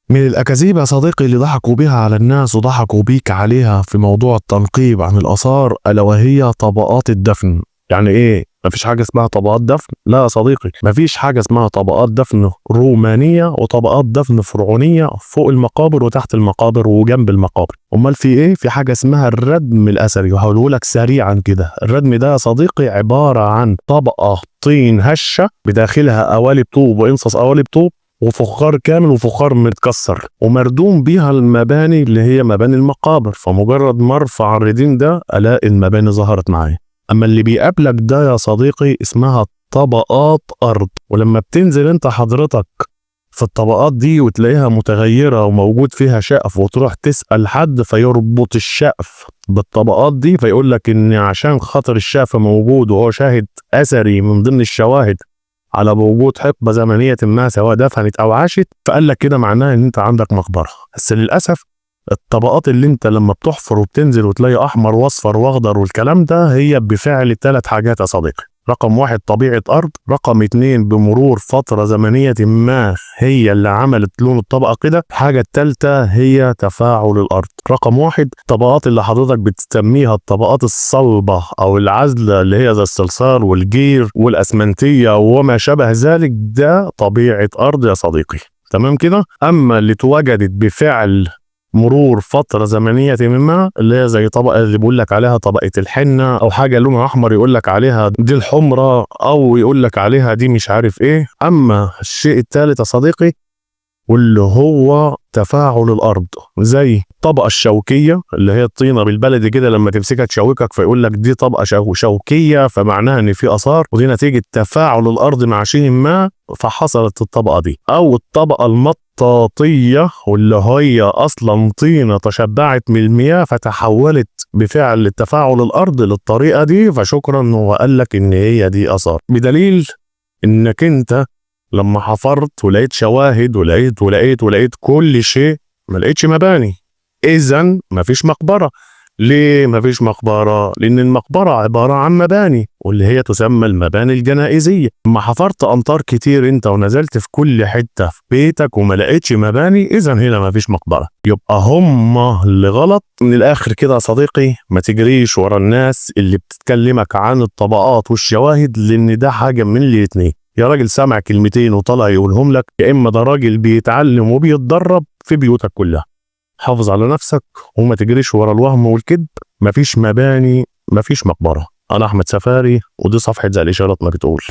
من الأكاذيب يا صديقي اللي ضحكوا بيها على الناس وضحكوا بيك عليها في موضوع التنقيب عن الآثار ألا وهي طبقات الدفن. يعني إيه؟ مفيش حاجة اسمها طبقات دفن؟ لا يا صديقي، مفيش حاجة اسمها طبقات دفن رومانية وطبقات دفن فرعونية فوق المقابر وتحت المقابر وجنب المقابر. أمال في إيه؟ في حاجة اسمها الردم الأثري، وهقوله لك سريعا كده. الردم ده يا صديقي عبارة عن طبقة طين هشة بداخلها قوالب طوب وإنصص قوالب طوب وفخار كامل وفخار متكسر ومردوم بيها المباني اللي هي مباني المقابر. فمجرد ما ارفع الرديم ده الاقي المباني ظهرت معايا. اما اللي بيقابلك ده يا صديقي اسمها طبقات ارض. ولما بتنزل انت حضرتك في الطبقات دي وتلاقيها متغيرة وموجود فيها شقف وتروح تسأل حد فيربط الشقف بالطبقات دي فيقول لك ان عشان خاطر الشقف موجود وهو شاهد اثري من ضمن الشواهد على وجود حقبة زمنية ما سواء دفنت أو عاشت، فقال لك كده معناه إن أنت عندك مقبرة. بس للأسف الطبقات اللي أنت لما بتحفر وبتنزل وتلاقي أحمر وأصفر وأخضر والكلام ده هي بفعل 3 حاجات يا صديقي. رقم 1 طبيعة أرض، رقم 2 بمرور فترة زمنية ما هي اللي عملت لون الطبقة كده، الحاجة الثالثة هي تفاعل الأرض. رقم 1 الطبقات اللي حضرتك بتسميها الطبقات الصلبة أو العزلة اللي هي زي الصلصال والجير والأسمنتية وما شابه ذلك، ده طبيعة أرض يا صديقي. تمام كده؟ أما اللي اتوجدت بفعل مرور فترة زمنية ما اللي هي زي طبقة اللي بيقول لك عليها طبقة الحنة أو حاجة لونها أحمر يقول لك عليها دي الحمرة أو يقول لك عليها دي مش عارف إيه. أما الشيء الثالث يا صديقي واللي هو تفاعل الأرض زي الطبقة الشوكية اللي هي الطينة بالبلدي كده لما تمسكها تشوكك فيقول لك دي طبقة شوكية فمعناها إن في آثار ودي نتيجة تفاعل الأرض مع شيء ما فحصلت الطبقة دي. أو الطبقة المطاطية واللي هي أصلا طينة تشبعت من المياه فتحولت بفعل تفاعل الأرض للطريقة دي فشكرا هو قال لك إن هي دي آثار. بدليل إنك أنت لما حفرت ولقيت شواهد ولقيت كل شيء ما لقيتش مباني، إذن مفيش مقبرة. ليه مفيش مقبرة؟ لأن المقبرة عبارة عن مباني واللي هي تسمى المباني الجنائزية. لما حفرت أمطار كتير أنت ونزلت في كل حتة في بيتك وما لقيتش مباني إذن هنا مفيش مقبرة. يبقى هم اللي غلط. من الآخر كده يا صديقي ما تجريش ورا الناس اللي بتتكلمك عن الطبقات والشواهد لأن ده حاجة من الاتنين، يا راجل سامع كلمتين وطلع يقولهم لك يا إما ده راجل بيتعلم وبيتدرب في بيوتك كلها. حافظ على نفسك وما تجريش ورا الوهم والكذب. مفيش مباني مفيش مقبرة. أنا أحمد سفاري ودي صفحة زي الإشارات ما بتقول.